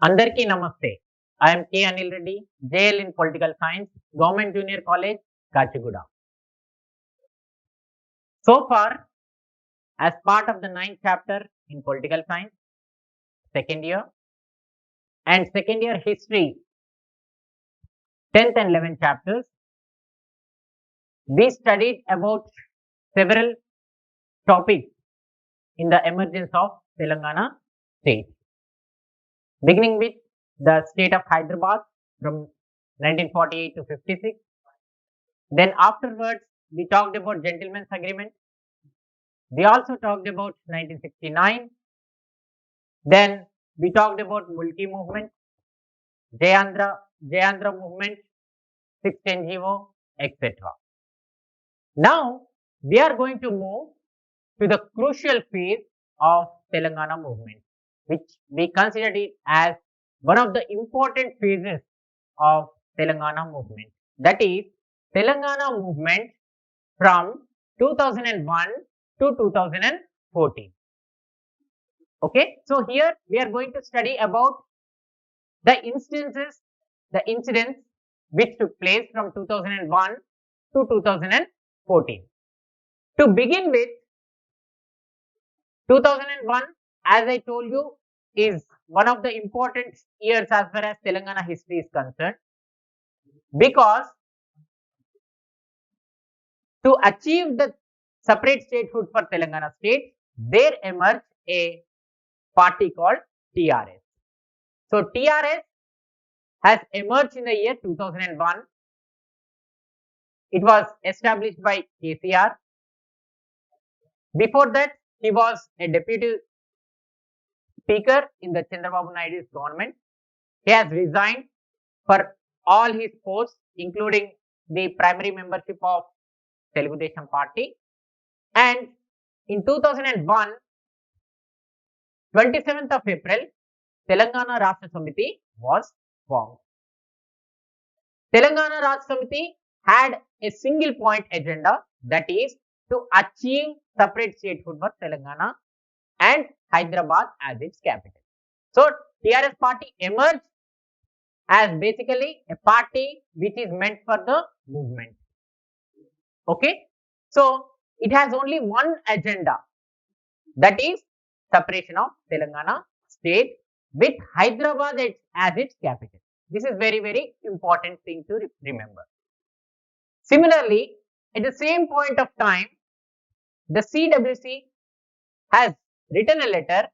Andarki Namaste. I am K. Anil Reddy, JL in Political Science, Government Junior College, Kachiguda. So far, as part of the ninth chapter in Political Science, second year, and second year history, 10th and 11th chapters, we studied about several topics in the emergence of Telangana state, beginning with the state of Hyderabad from 1948 to 56. Then afterwards, we talked about Gentleman's Agreement. We also talked about 1969. Then we talked about Mulki movement, Jayandra movement, 610 GO, etc. Now we are going to move to the crucial phase of Telangana movement, which we considered it as one of the important phases of Telangana movement. That is Telangana movement from 2001 to 2014. Okay, so here we are going to study about the incidents which took place from 2001 to 2014. To begin with, 2001, as I told you, is one of the important years as far as Telangana history is concerned, because to achieve the separate statehood for Telangana state, there emerged a party called TRS. So TRS has emerged in the year 2001. It was established by KCR. Before that, he was a deputy speaker in the Chandrababu Naidu's government. He has resigned for all his posts, including the primary membership of Telugu Desam Party. And in 2001, 27th of April, Telangana Rashtra Samiti was formed. Telangana Rashtra Samiti had a single point agenda, that is to achieve separate statehood for Telangana and Hyderabad as its capital. So TRS party emerged as basically a party which is meant for the movement. Okay, so it has only one agenda, that is separation of Telangana state with Hyderabad as its capital. This is very important thing to remember. Similarly, at the same point of time, the CWC has written a letter,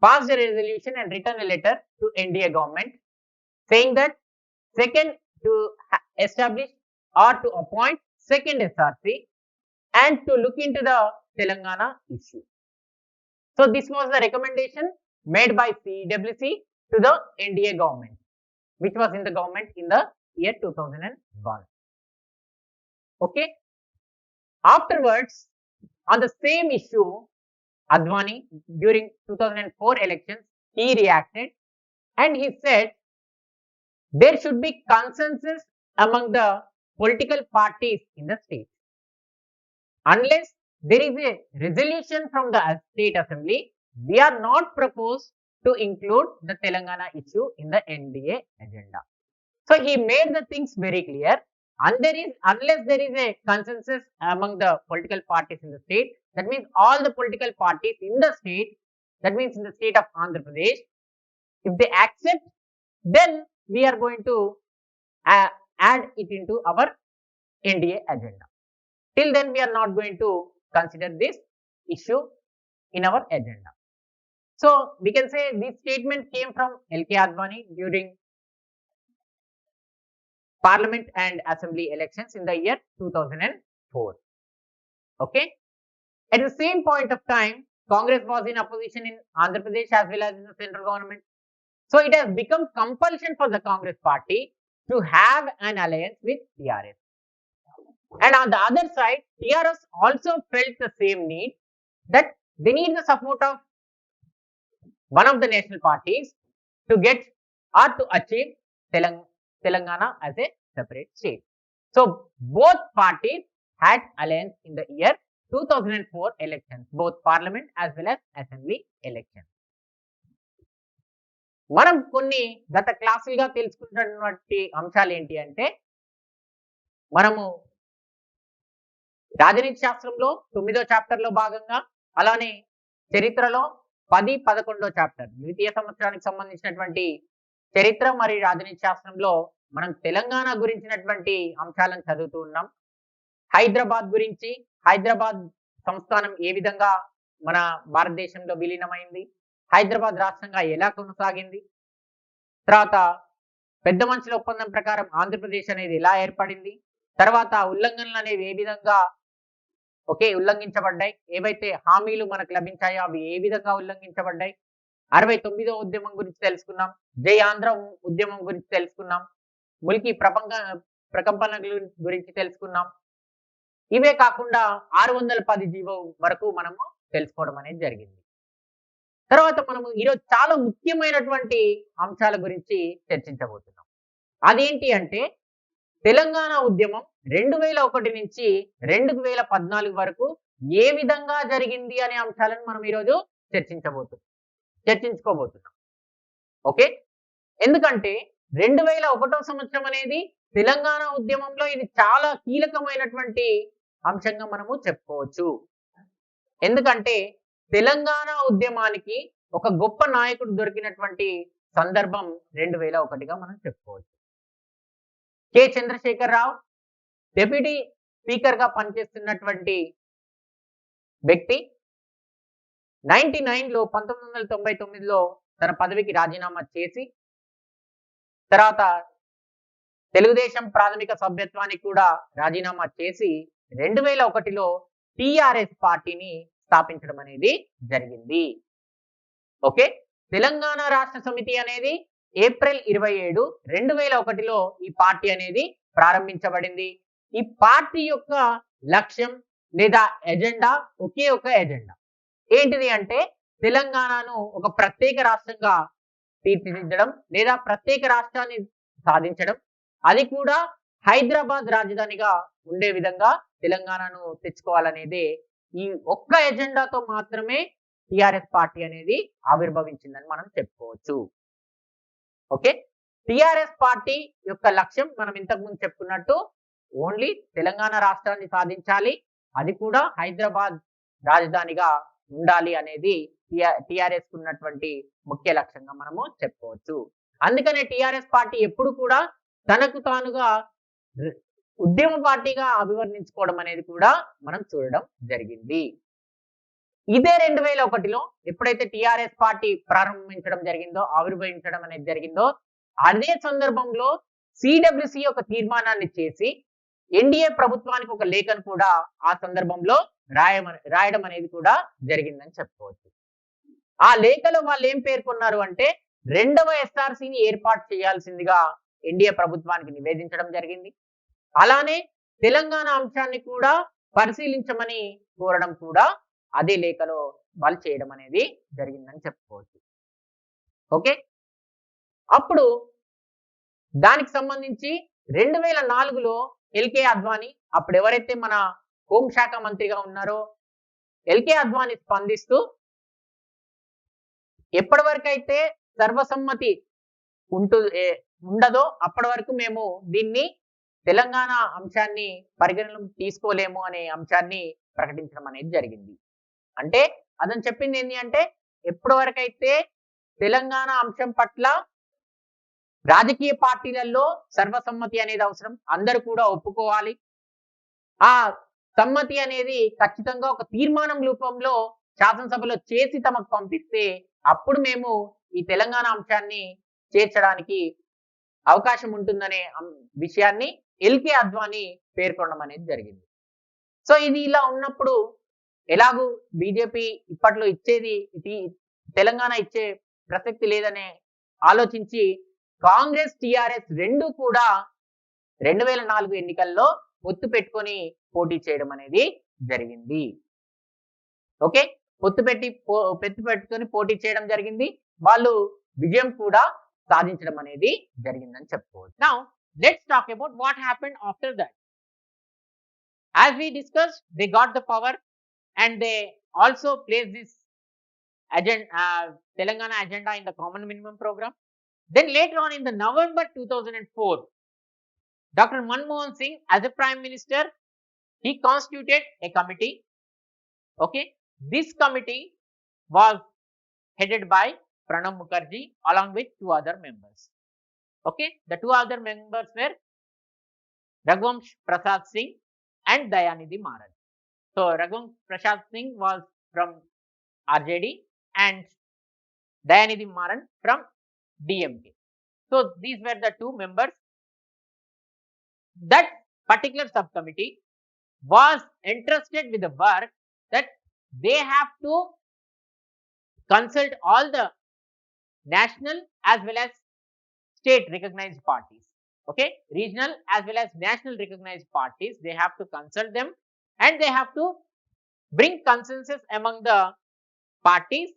passed a resolution and written a letter to NDA government saying that second, to establish or to appoint second SRC and to look into the Telangana issue. So this was the recommendation made by CWC to the NDA government, which was in the government in the year 2001. Okay. Afterwards, on the same issue, Advani during 2004 elections, he reacted and he said there should be consensus among the political parties in the state. Unless there is a resolution from the state assembly, we are not proposed to include the Telangana issue in the NDA agenda. So he made the things very clear. And unless there is a consensus among the political parties in the state, that means all the political parties in the state, that means in the state of Andhra Pradesh, if they accept, then we are going to add it into our NDA agenda. Till then, we are not going to consider this issue in our agenda. So we can say this statement came from L.K. Advani during Parliament and Assembly elections in the year 2004. Okay. At the same point of time, Congress was in opposition in Andhra Pradesh as well as in the central government. So it has become compulsion for the Congress party to have an alliance with TRS. And on the other side, TRS also felt the same need, that they need the support of one of the national parties to get or to achieve Telangana as a separate state. So both parties had alliance in the year 2004 elections, both parliament as well as assembly elections. మనం కొన్ని గత క్లాసులుగా తెలుసుకున్నటువంటి అంశాలు ఏంటి అంటే, మనము రాజనీతి శాస్త్రంలో 9వ చాప్టర్ లో భాగంగా, అలానే చరిత్రలో 10, 11వ చాప్టర్ ద్వితీయ సంవత్సరానికి సంబంధించినటువంటి చరిత్ర మరియు రాజనీతి శాస్త్రంలో మనం తెలంగాణ గురించినటువంటి అంశాలను చదువుతూ ఉన్నాం. హైదరాబాద్ గురించి, హైదరాబాద్ సంస్థానం ఏ విధంగా మన భారతదేశంలో విలీనమైంది, హైదరాబాద్ రాష్ట్రంగా ఎలా కొనసాగింది, తర్వాత పెద్ద మనుషుల ఒప్పందం ప్రకారం ఆంధ్రప్రదేశ్ అనేది ఎలా ఏర్పడింది, తర్వాత ఉల్లంఘనలు అనేవి ఏ విధంగా ఉల్లంఘించబడ్డాయి, ఏవైతే హామీలు మనకు లభించాయో అవి ఏ విధంగా ఉల్లంఘించబడ్డాయి, 69వ ఉద్యమం గురించి తెలుసుకున్నాం, జై ఆంధ్ర ఉద్యమం గురించి తెలుసుకున్నాం, ములికి ప్రకంపనల గురించి తెలుసుకున్నాం. ఇవే కాకుండా 610 జీవో వరకు మనము తెలుసుకోవడం అనేది జరిగింది. తర్వాత మనము ఈరోజు చాలా ముఖ్యమైనటువంటి అంశాల గురించి చర్చించబోతున్నాం. అదేంటి అంటే, తెలంగాణ ఉద్యమం 2001 నుంచి 2014 వరకు ఏ విధంగా జరిగింది అనే అంశాలను మనం ఈరోజు చర్చించుకోబోతున్నాం. ఓకే, ఎందుకంటే 2001వ సంవత్సరం అనేది తెలంగాణ ఉద్యమంలో ఇది చాలా కీలకమైనటువంటి అంశంగా మనము చెప్పుకోవచ్చు. ఎందుకంటే తెలంగాణ ఉద్యమానికి ఒక గొప్ప నాయకుడు దొరికినటువంటి సందర్భం 2001గా మనం చెప్పుకోవచ్చు. కె చంద్రశేఖర్ రావు డిప్యూటీ స్పీకర్ గా పనిచేస్తున్నటువంటి వ్యక్తి 1999లో తన పదవికి రాజీనామా చేసి, తర్వాత తెలుగుదేశం ప్రాథమిక సభ్యత్వానికి కూడా రాజీనామా చేసి 2001లో టిఆర్ఎస్ పార్టీని స్థాపించడం అనేది జరిగింది. ఓకే, తెలంగాణ రాష్ట్ర సమితి అనేది ఏప్రిల్ 27, 2001లో ఈ పార్టీ అనేది ప్రారంభించబడింది. ఈ పార్టీ యొక్క లక్ష్యం లేదా ఎజెండా ఒకే ఒక ఎజెండా. ఏంటిది అంటే, తెలంగాణను ఒక ప్రత్యేక రాష్ట్రంగా తీర్చిదిద్దడం లేదా ప్రత్యేక రాష్ట్రాన్ని సాధించడం, అది కూడా హైదరాబాద్ రాజధానిగా ఉండే విధంగా తెలంగాణను తెచ్చుకోవాలనేది ఈ ఒక్క ఎజెండాతో మాత్రమే టిఆర్ఎస్ పార్టీ అనేది ఆవిర్భవించిందని మనం చెప్పుకోవచ్చు. ఓకే, టిఆర్ఎస్ పార్టీ యొక్క లక్ష్యం మనం ఇంతకు ముందు చెప్పుకున్నట్టు ఓన్లీ తెలంగాణ రాష్ట్రాన్ని సాధించాలి, అది కూడా హైదరాబాద్ రాజధానిగా ఉండాలి అనేది టిఆర్ఎస్ ఉన్నటువంటి ముఖ్య లక్ష్యంగా మనము చెప్పుకోవచ్చు. అందుకనే టిఆర్ఎస్ పార్టీ ఎప్పుడు కూడా తనకు తానుగా ఉద్యమ పార్టీగా అభివర్ణించుకోవడం అనేది కూడా మనం చూడడం జరిగింది. ఇదే 2001లో ఎప్పుడైతే టిఆర్ఎస్ పార్టీ ప్రారంభించడం జరిగిందో, ఆవిర్భవించడం అనేది జరిగిందో, అదే సందర్భంలో సిడబ్ల్యూసి ఒక తీర్మానాన్ని చేసి ఎన్డీఏ ప్రభుత్వానికి ఒక లేఖను కూడా ఆ సందర్భంలో రాయడం అనేది కూడా జరిగిందని చెప్పుకోవచ్చు. ఆ లేఖలో వాళ్ళు ఏం పేర్కొన్నారు అంటే, 2వ ఎస్ఆర్సిని ఏర్పాటు చేయాల్సిందిగా ఎన్డీఏ ప్రభుత్వానికి నివేదించడం జరిగింది. అలానే తెలంగాణ అంశాన్ని కూడా పరిశీలించమని కోరడం కూడా అదే లేఖలో వాళ్ళు చేయడం అనేది జరిగిందని చెప్పుకోవచ్చు. ఓకే, అప్పుడు దానికి సంబంధించి 2004లో ఎల్కే అద్వానీ, అప్పుడు ఎవరైతే మన హోంశాఖ మంత్రిగా ఉన్నారో ఎల్కే అద్వానీ స్పందిస్తూ, ఎప్పటి వరకు అయితే సర్వసమ్మతి ఉండదో అప్పటి వరకు మేము దీన్ని తెలంగాణ అంశాన్ని పరిగణలోకి తీసుకోలేము అనే అంశాన్ని ప్రకటించడం అనేది జరిగింది. అంటే అతను చెప్పింది ఏంటి అంటే, ఎప్పటి వరకు అయితే తెలంగాణ అంశం పట్ల రాజకీయ పార్టీలలో సర్వసమ్మతి అనేది అవసరం, అందరూ కూడా ఒప్పుకోవాలి, ఆ సమ్మతి అనేది ఖచ్చితంగా ఒక తీర్మానం రూపంలో శాసనసభలో చేసి తమకు పంపిస్తే అప్పుడు మేము ఈ తెలంగాణ అంశాన్ని చేర్చడానికి అవకాశం ఉంటుందనే విషయాన్ని ఎల్కే అద్వానీ పేర్కొనడం అనేది జరిగింది. సో ఇది ఇలా ఉన్నప్పుడు ఎలాగూ బీజేపీ ఇప్పట్లో ఇచ్చేది తెలంగాణ ఇచ్చే ప్రసక్తి లేదనే ఆలోచించి కాంగ్రెస్ టిఆర్ఎస్ రెండు కూడా 2004 ఎన్నికల్లో పొత్తు పెట్టుకొని పోటీ చేయడం అనేది జరిగింది. ఓకే, పొత్తు పెట్టుకొని పోటీ చేయడం జరిగింది. వాళ్ళు విజయం కూడా సాధించడం అనేది జరిగిందని చెప్పుకోవచ్చు. Now let's talk about what happened after that. As we discussed, they got the power and they also placed this Telangana agenda in the common minimum program. Then later on in the November 2004, Dr. Manmohan Singh as a prime minister, he constituted a committee. Okay, this committee was headed by Pranab Mukherjee along with two other members. Okay, the two other members were Raghuvansh Prasad Singh and Dayanidhi Maran. So Raghuvansh Prasad Singh was from RJD and Dayanidhi Maran from DMK. So these were the two members. That particular subcommittee was entrusted with the work that they have to consult all the national as well as state recognized parties. Okay, regional as well as national recognized parties, they have to consult them and they have to bring consensus among the parties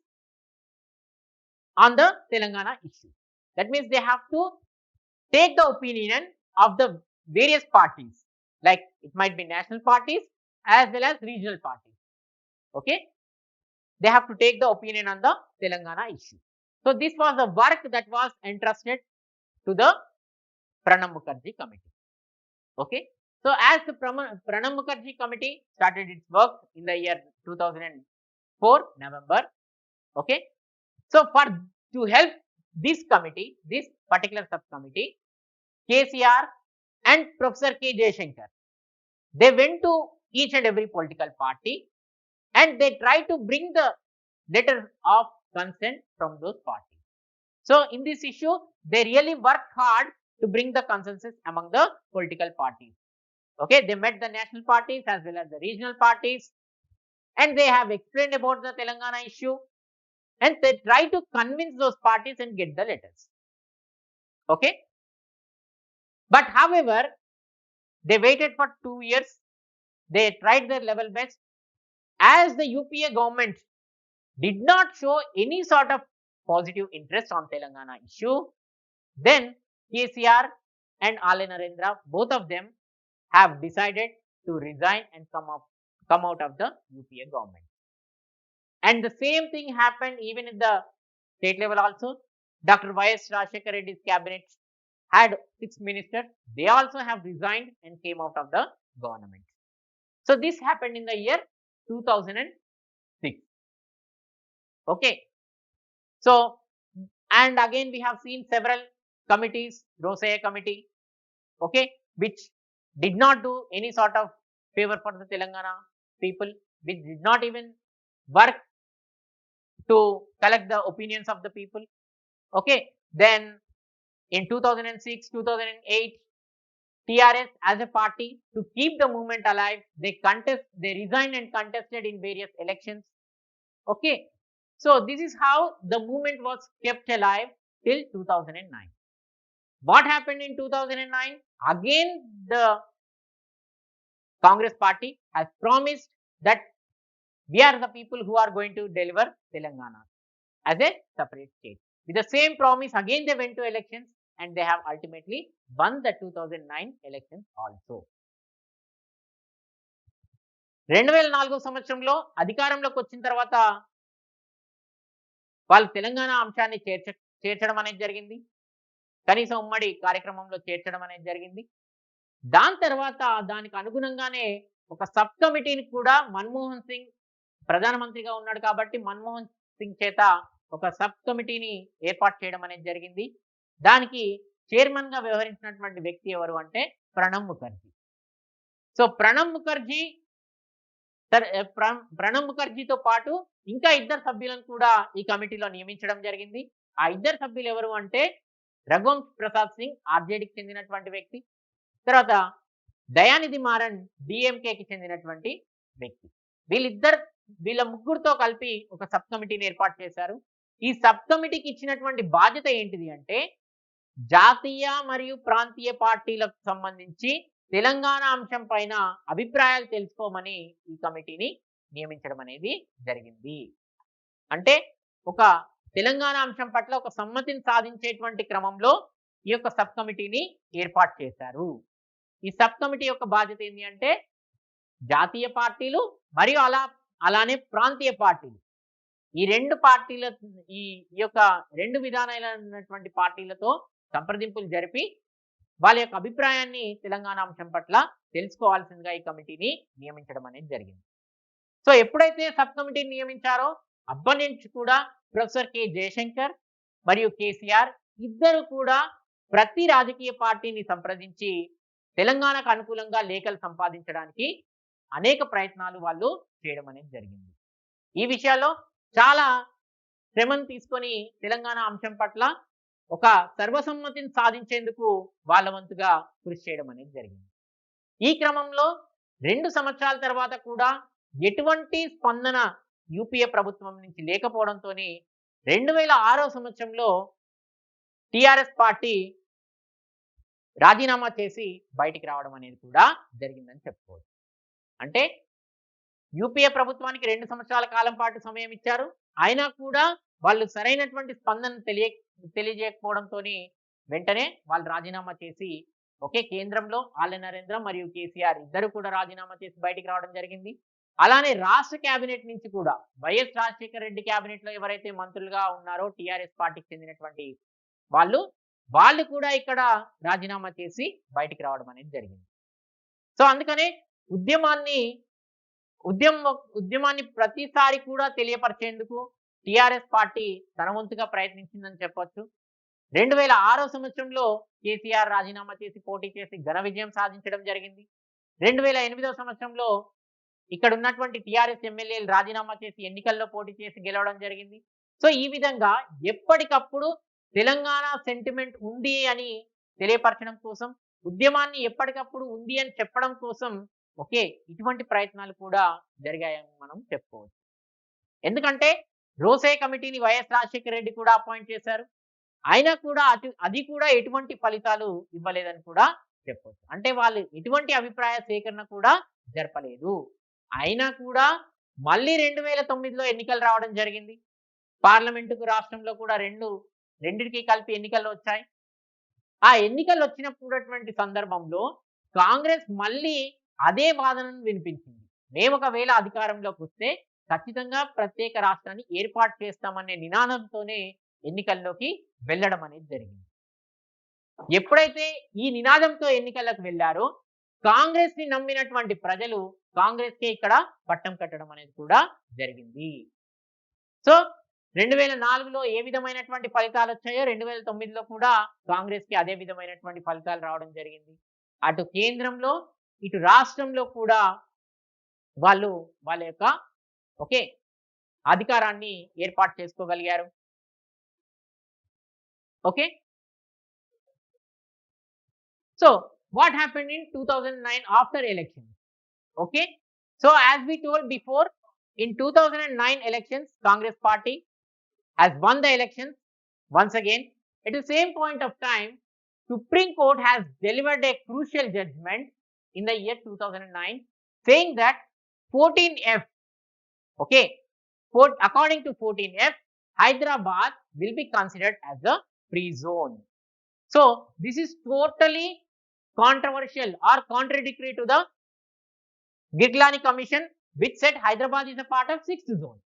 on the Telangana issue. That means they have to take the opinion of the various parties, like it might be national parties as well as regional parties. Okay, they have to take the opinion on the Telangana issue. So this was the work that was entrusted to the Pranab Mukherjee committee. Okay, so as the Pranab Mukherjee committee started its work in the year 2004 November. Okay, so to help this committee, this particular subcommittee, KCR and Professor K. Jayashankar, they went to each and every political party and they tried to bring the letter of consent from those parties. So in this issue, they really worked hard to bring the consensus among the political parties. Okay, they met the national parties as well as the regional parties and they have explained about the Telangana issue and they try to convince those parties and get the letters. Okay, but however, they waited for 2 years. They tried their level best. As the UPA government did not show any sort of positive interest on Telangana issue, then KCR and Ale Narendra, both of them have decided to resign and come out of the UPA government. And the same thing happened even at the state level also. Dr. Y.S. Rajshekar Reddy's cabinet had 6 ministers. They also have resigned and came out of the government. So this happened in the year 2006. Okay. So, and again we have seen several committees, Rosaya committee, okay, which did not do any sort of favor for the Telangana people, which did not even work to collect the opinions of the people. Okay, then in 2006, 2008, TRS as a party, to keep the movement alive, they resigned and contested in various elections. Okay, so this is how the movement was kept alive till 2009. What happened in 2009? Again, the Congress party has promised that we are the people who are going to deliver Telangana as a separate state. With the same promise, again they went to elections and they have ultimately won the 2009 elections also. 2004 సంవత్సరంలో అధికారంలోకి వచ్చిన తర్వాత వాళ్ళు తెలంగాణ అంశాన్ని చేర్చడం అనేది జరిగింది. కనీసం ఉమ్మడి కార్యక్రమంలో చేర్చడం అనేది జరిగింది. దాని తర్వాత దానికి అనుగుణంగానే ఒక సబ్ కమిటీని కూడా మన్మోహన్ సింగ్ ప్రధానమంత్రిగా ఉన్నాడు కాబట్టి మన్మోహన్ సింగ్ చేత ఒక సబ్ కమిటీని ఏర్పాటు చేయడం అనేది జరిగింది. దానికి చైర్మన్ గా వ్యవహరించినటువంటి వ్యక్తి ఎవరు అంటే ప్రణబ్ ముఖర్జీ. సో ప్రణబ్ ముఖర్జీతో పాటు ఇంకా 2 సభ్యులను కూడా ఈ కమిటీలో నియమించడం జరిగింది. ఆ 2 సభ్యులు ఎవరు అంటే రఘువంశ్ ప్రసాద్ సింగ్ ఆర్జేడీకి చెందినటువంటి వ్యక్తి, తర్వాత దయానిధి మారన్ డిఎంకేకి చెందినటువంటి వ్యక్తి. వీళ్ళ ముగ్గురుతో కలిపి ఒక సబ్ కమిటీని ఏర్పాటు చేశారు. ఈ సబ్ కమిటీకి ఇచ్చినటువంటి బాధ్యత ఏంటిది అంటే జాతీయ మరియు ప్రాంతీయ పార్టీలకు సంబంధించి తెలంగాణ అంశం పైన అభిప్రాయాలు తెలుసుకోమని ఈ కమిటీని నియమించడం అనేది జరిగింది. అంటే ఒక తెలంగాణ అంశం పట్ల ఒక సమ్మతిని సాధించేటువంటి క్రమంలో ఈ యొక్క సబ్ కమిటీని ఏర్పాటు చేశారు. ఈ సబ్ కమిటీ యొక్క బాధ్యత ఏంటి అంటే జాతీయ పార్టీలు మరియు అలానే ప్రాంతీయ పార్టీలు ఈ రెండు పార్టీల ఈ ఈ యొక్క రెండు విధానాలైనటువంటి పార్టీలతో సంప్రదింపులు జరిపి వాళ్ళ యొక్క అభిప్రాయాన్ని తెలంగాణ అంశం పట్ల తెలుసుకోవాల్సిందిగా ఈ కమిటీని నియమించడం అనేది జరిగింది. సో ఎప్పుడైతే సబ్ కమిటీని నియమించారో అప్పటి నుంచి కూడా ప్రొఫెసర్ కె జయశంకర్ మరియు కేసీఆర్ ఇద్దరు కూడా ప్రతి రాజకీయ పార్టీని సంప్రదించి తెలంగాణకు అనుకూలంగా లేఖలు సంపాదించడానికి అనేక ప్రయత్నాలు వాళ్ళు చేయడం అనేది జరిగింది. ఈ విషయాల్లో చాలా శ్రమను తీసుకొని తెలంగాణ అంశం పట్ల ఒక సర్వసమ్మతిని సాధించేందుకు వాళ్ళ వంతుగా కృషి చేయడం అనేది జరిగింది. ఈ క్రమంలో 2 సంవత్సరాల తర్వాత కూడా ఎటువంటి స్పందన యూపీఏ ప్రభుత్వం నుంచి లేకపోవడంతో 2006వ సంవత్సరంలో టిఆర్ఎస్ పార్టీ రాజీనామా చేసి బయటికి రావడం అనేది కూడా జరిగిందని చెప్పుకోవచ్చు. అంటే యూపీఏ ప్రభుత్వానికి 2 సంవత్సరాల కాలం పాటు సమయం ఇచ్చారు. అయినా కూడా వాళ్ళు సరైనటువంటి స్పందన తెలియజేయకపోవడంతో వెంటనే వాళ్ళు రాజీనామా చేసి కేంద్రంలో ఆళ్ల నరేంద్ర మరియు కేసీఆర్ ఇద్దరు కూడా రాజీనామా చేసి బయటికి రావడం జరిగింది. అలానే రాష్ట్ర కేబినెట్ నుంచి కూడా వైఎస్ రాజశేఖర రెడ్డి కేబినెట్ లో ఎవరైతే మంత్రులుగా ఉన్నారో టిఆర్ఎస్ పార్టీకి చెందినటువంటి వాళ్ళు కూడా ఇక్కడ రాజీనామా చేసి బయటికి రావడం అనేది జరిగింది. సో అందుకనే ఉద్యమాన్ని ప్రతిసారి కూడా తెలియపరిచేందుకు టిఆర్ఎస్ పార్టీ తన వంతుగా ప్రయత్నించిందని చెప్పొచ్చు. 2006వ సంవత్సరంలో కేసీఆర్ రాజీనామా చేసి పోటీ చేసి ఘన విజయం సాధించడం జరిగింది. 2008వ సంవత్సరంలో ఇక్కడ ఉన్నటువంటి టిఆర్ఎస్ ఎమ్మెల్యేలు రాజీనామా చేసి ఎన్నికల్లో పోటీ చేసి గెలవడం జరిగింది. సో ఈ విధంగా ఎప్పటికప్పుడు తెలంగాణ సెంటిమెంట్ ఉంది అని తెలియపరచడం కోసం, ఉద్యమాన్ని ఎప్పటికప్పుడు ఉంది అని చెప్పడం కోసం ఇటువంటి ప్రయత్నాలు కూడా జరిగాయని మనం చెప్పుకోవచ్చు. ఎందుకంటే రోసే కమిటీని వైఎస్ రాజశేఖర రెడ్డి కూడా అపాయింట్ చేశారు. అయినా కూడా అది కూడా ఎటువంటి ఫలితాలు ఇవ్వలేదని కూడా చెప్పవచ్చు. అంటే వాళ్ళు ఎటువంటి అభిప్రాయ సేకరణ కూడా జరపలేదు. అయినా కూడా మళ్ళీ 2009లో ఎన్నికలు రావడం జరిగింది. పార్లమెంటుకు రాష్ట్రంలో కూడా రెండింటికి కలిపి ఎన్నికలు వచ్చాయి. ఆ ఎన్నికలు వచ్చినటువంటి సందర్భంలో కాంగ్రెస్ మళ్ళీ అదే వాదనను వినిపించింది. మేము ఒకవేళ అధికారంలోకి వస్తే ఖచ్చితంగా ప్రత్యేక రాష్ట్రాన్ని ఏర్పాటు చేస్తామనే నినాదంతోనే ఎన్నికల్లోకి వెళ్ళడం అనేది జరిగింది. ఎప్పుడైతే ఈ నినాదంతో ఎన్నికలకు వెళ్ళారో కాంగ్రెస్ ని నమ్మినటువంటి ప్రజలు కాంగ్రెస్ కే ఇక్కడ పట్టం కట్టడం అనేది కూడా జరిగింది. సో 2004లో ఏ విధమైనటువంటి ఫలితాలు వచ్చాయో 2009లో కూడా కాంగ్రెస్ కి అదే విధమైనటువంటి ఫలితాలు రావడం జరిగింది. అటు కేంద్రంలో ఇటు రాష్ట్రంలో కూడా వాళ్ళ యొక్క అధికారాన్ని ఏర్పాటు చేసుకోగలిగారు. So what happened in 2009 after elections? So as we told before, in 2009 elections, Congress party has won the elections once again. At the same point of time, Supreme Court has delivered a crucial judgment in the year 2009, saying that 14F, according to 14F, Hyderabad will be considered as a free zone. So this is totally controversial or contradictory to the Giglani Commission, which said Hyderabad is a part of 6th zone.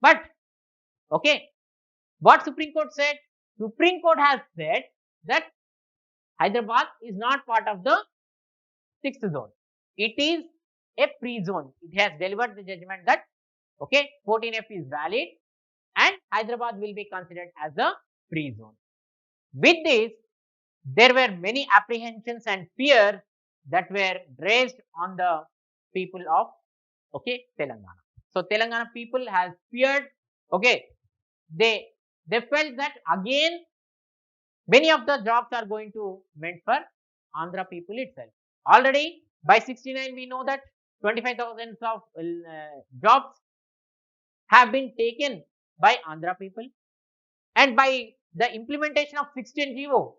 But what Supreme Court said? Supreme Court has said that Hyderabad is not part of the 6th zone. It is a free zone. It has delivered the judgment that 14F is valid and Hyderabad will be considered as a free zone. With this, there were many apprehensions and fears that were raised on the people of Telangana. So Telangana people has feared. They felt that again many of the jobs are going to meant for Andhra people itself. Already by 69 we know that 25,000 of jobs have been taken by Andhra people, and by the implementation of 16 GO,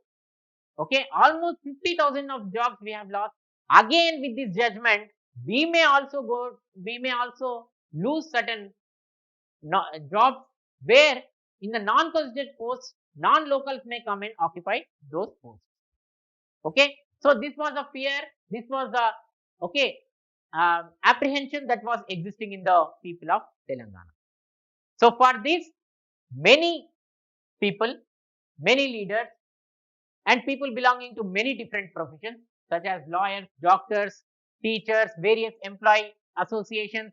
almost 50,000 of jobs we have lost. Again with this judgment, we may also lose certain jobs where in the non-constituted posts, non-locals may come and occupy those posts. So this was a fear, this was the apprehension that was existing in the people of Telangana. So for this, many people, many leaders, and people belonging to many different professions such as lawyers, doctors, teachers, various employee associations,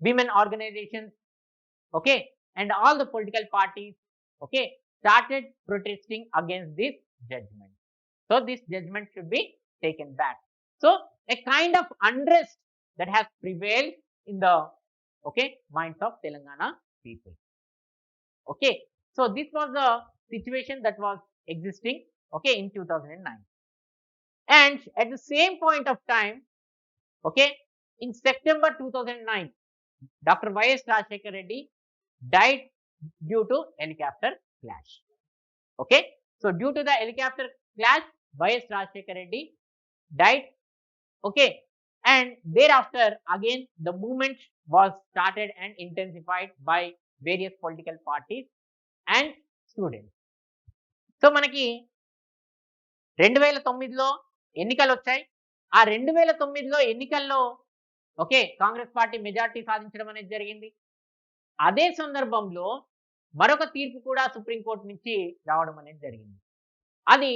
women organizations, okay, and all the political parties, okay, started protesting against this judgment. So this judgment should be taken back. So a kind of unrest that has prevailed in the, okay, minds of Telangana people. Okay, so this was the situation that was existing, okay, in 2009. And at the same point of time, okay, in September 2009, Dr. Y.S. Rajshekar Reddy died due to helicopter clash. Okay, so due to the helicopter clash, Y.S. Rajshekar Reddy died. Okay, and thereafter again the movement was started and intensified by various political parties and students. So మనకి 2009లో ఎన్నికలు వచ్చాయి. ఆ 2009లో ఎన్నికల్లో okay, Congress party majority సాధించడం అనేది జరిగింది. అదే సందర్భంలో మరొక తీర్పు కూడా సుప్రీంకోర్టు నుంచి రావడం అనేది జరిగింది. అది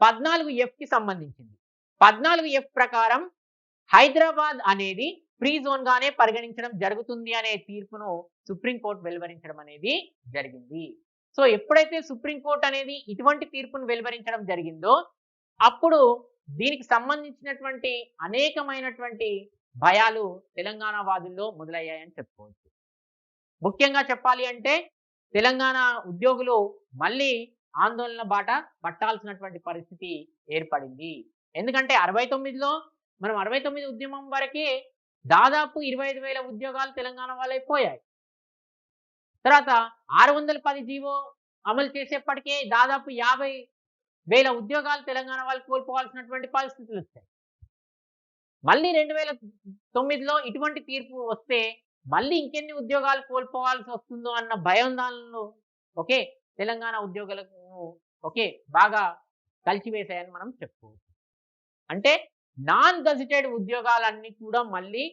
14F కి సంబంధించింది. 14F ప్రకారం హైదరాబాద్ అనేది ఫ్రీ జోన్ గానే పరిగణించడం జరుగుతుంది అనే తీర్పును సుప్రీంకోర్టు వెలువరించడం అనేది జరిగింది. సో ఎప్పుడైతే సుప్రీంకోర్టు అనేది ఇటువంటి తీర్పును వెలువరించడం జరిగిందో అప్పుడు దీనికి సంబంధించినటువంటి అనేకమైనటువంటి భయాలు తెలంగాణ వాదుల్లో మొదలయ్యాయని చెప్పుకోవచ్చు. ముఖ్యంగా చెప్పాలి అంటే తెలంగాణ ఉద్యోగులు మళ్ళీ ఆందోళన బాట పట్టాల్సినటువంటి పరిస్థితి ఏర్పడింది. ఎందుకంటే 69లో మనం 69 ఉద్యమం వరకే దాదాపు 25,000 ఉద్యోగాలు తెలంగాణ వాళ్ళైపోయాయి. తర్వాత 610 జీవో అమలు చేసేప్పటికే దాదాపు 50,000 ఉద్యోగాలు తెలంగాణ వాళ్ళు కోల్పోవాల్సినటువంటి పరిస్థితులు వచ్చాయి. మళ్ళీ 2009లో ఇటువంటి తీర్పు వస్తే మళ్ళీ ఇంకెన్ని ఉద్యోగాలు కోల్పోవాల్సి వస్తుందో అన్న భయాందోళనలు ఓకే తెలంగాణ ఉద్యోగులకు ఓకే బాగా కలిసివేశాయని మనం చెప్పుకోవచ్చు. అంటే నాన్ గజిటెడ్ ఉద్యోగాలన్నీ కూడా మళ్ళీ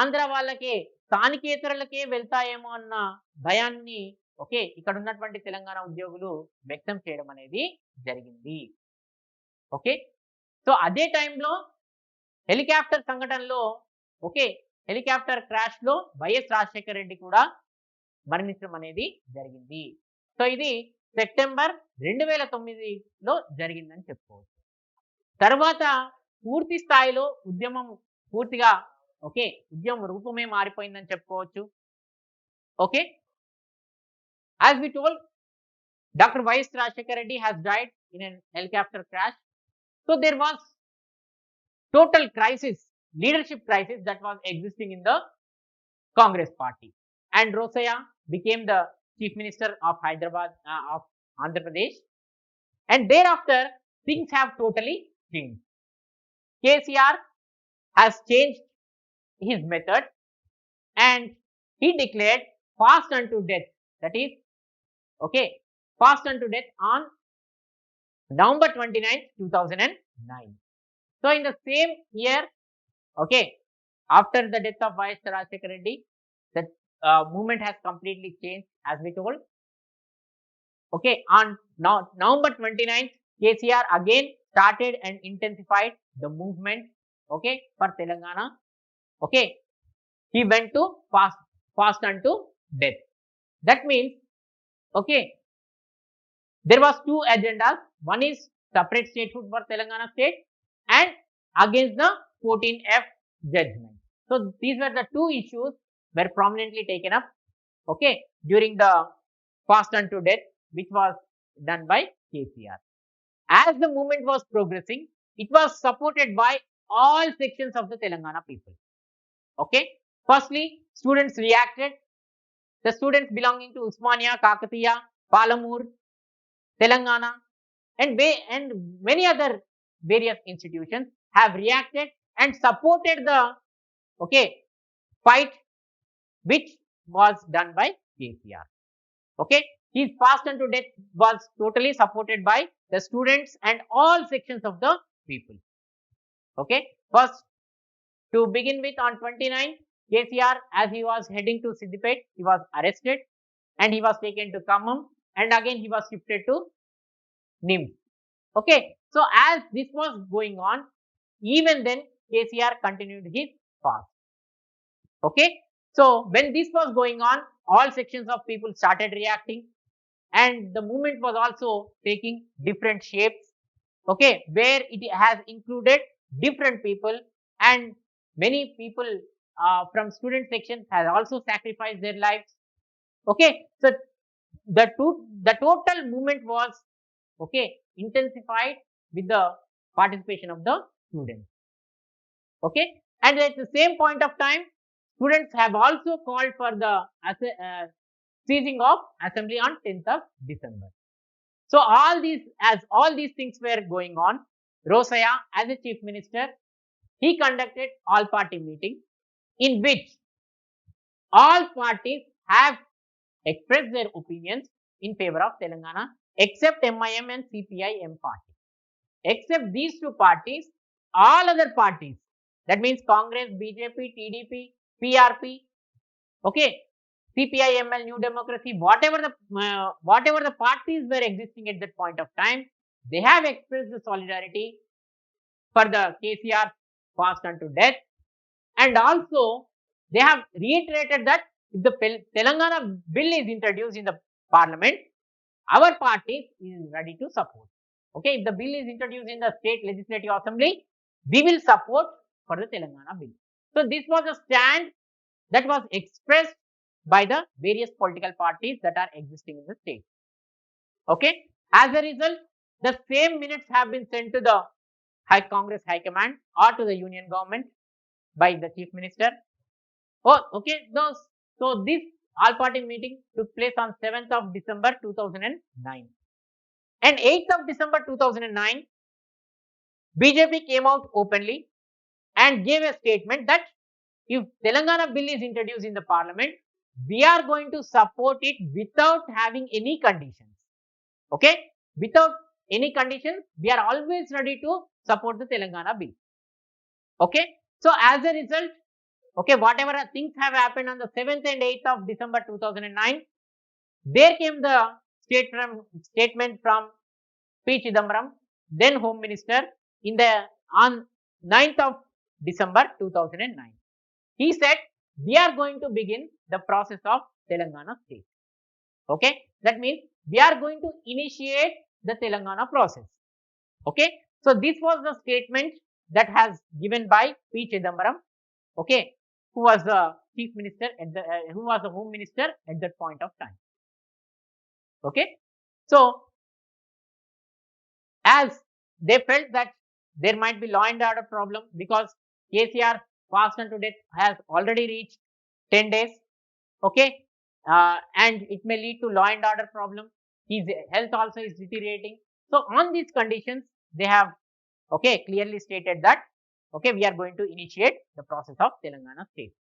ఆంధ్ర వాళ్ళకే, స్థానికేతరులకే వెళ్తాయేమో అన్న భయాన్ని ఓకే ఇక్కడ ఉన్నటువంటి తెలంగాణ ఉద్యోగులు వ్యక్తం చేయడం అనేది జరిగింది. ఓకే, సో అదే టైంలో హెలికాప్టర్ సంఘటనలో ఓకే హెలికాప్టర్ క్రాష్ లో వైఎస్ రాజశేఖర రెడ్డి కూడా మరణించడం అనేది జరిగింది. సో ఇది సెప్టెంబర్ 2009లో జరిగిందని చెప్పుకోవచ్చు. తర్వాత పూర్తి స్థాయిలో ఉద్యమం పూర్తిగా ఓకే ఉద్యమం రూపమే మారిపోయిందని చెప్పుకోవచ్చు. Okay, as we told, Dr. Y.S. Rajshekar Reddy has died in an helicopter crash. So there was total crisis, leadership crisis that was existing in the Congress party, and Rosaya became the chief minister of Hyderabad of Andhra Pradesh, and thereafter things have totally changed. KCR has changed his method and he declared fast unto death, that is okay fast unto death on November 29th 2009. So in the same year, okay, after the death of Y.S. Rajshekar Reddy, the movement has completely changed, as we told. Okay, on November 29th, KCR again started and intensified the movement, okay, for Telangana. Okay, he went to fast unto death. That means, okay, there was two agendas. One is separate statehood for Telangana state and against the 14F judgment. So these were the two issues were prominently taken up, okay, during the fast unto death, which was done by KCR. As the movement was progressing, it was supported by all sections of the Telangana people. Okay, firstly, students reacted. The students belonging to Usmania, Kakatiya, Palamur, Telangana, and many other various institutions have reacted and supported the okay fight which was done by KCR. Okay, his fast unto death was totally supported by the students and all sections of the people. Okay, first, to begin with, on 29th, KCR, as he was heading to Siddipet, he was arrested and he was taken to Khammam, and again he was shifted to NIM. Okay, so as this was going on, even then KCR continued his path. Okay, so when this was going on, all sections of people started reacting, and the movement was also taking different shapes. Okay, where it has included different people, and many people from student sections has also sacrificed their lives. Okay, so the total movement was intensified with the participation of the students. Okay, and at the same point of time, students have also called for the seizing of assembly on 10th of December. So all these things were going on, Rosaya as a chief minister, he conducted all party meeting in which all parties have expressed their opinions in favor of Telangana except MIM and CPI-M party. Except these two parties, all other parties, that means Congress, BJP, TDP, PRP, okay, CPI-ML, New Democracy, whatever the parties were existing at that point of time, they have expressed the solidarity for the KCR passed unto death, and also they have reiterated that if the Telangana bill is introduced in the parliament, our party is ready to support. Okay, if the bill is introduced in the state legislative assembly, we will support for the Telangana bill. So this was a stand that was expressed by the various political parties that are existing in the state. Okay, as a result, the same minutes have been sent to the Congress High Command or to the Union government by the Chief Minister. Oh, okay, so this all party meeting took place on 7th of December 2009. And 8th of December 2009, BJP came out openly and gave a statement that if Telangana bill is introduced in the parliament, we are going to support it without having any conditions. Okay, without any conditions, we are always ready to support the Telangana bill. Okay, so as a result, okay, whatever things have happened on the 7th and 8th of December 2009, there came the statement from P. Chidambaram, then Home Minister, on 9th of December 2009. He said, we are going to begin the process of Telangana state. Okay, that means we are going to initiate the Telangana process. Okay, so this was the statement that has given by P. Chidambaram, okay, who was the chief minister who was the home minister at that point of time. Okay, so as they felt that there might be law and order problem because KCR passed on to death has already reached 10 days. Okay, and it may lead to law and order problem. His health also is deteriorating. So on these conditions, they have clearly stated that we are going to initiate the process of Telangana state.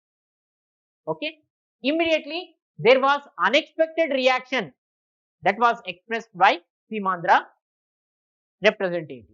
Okay, immediately there was unexpected reaction that was expressed by Simandra representative.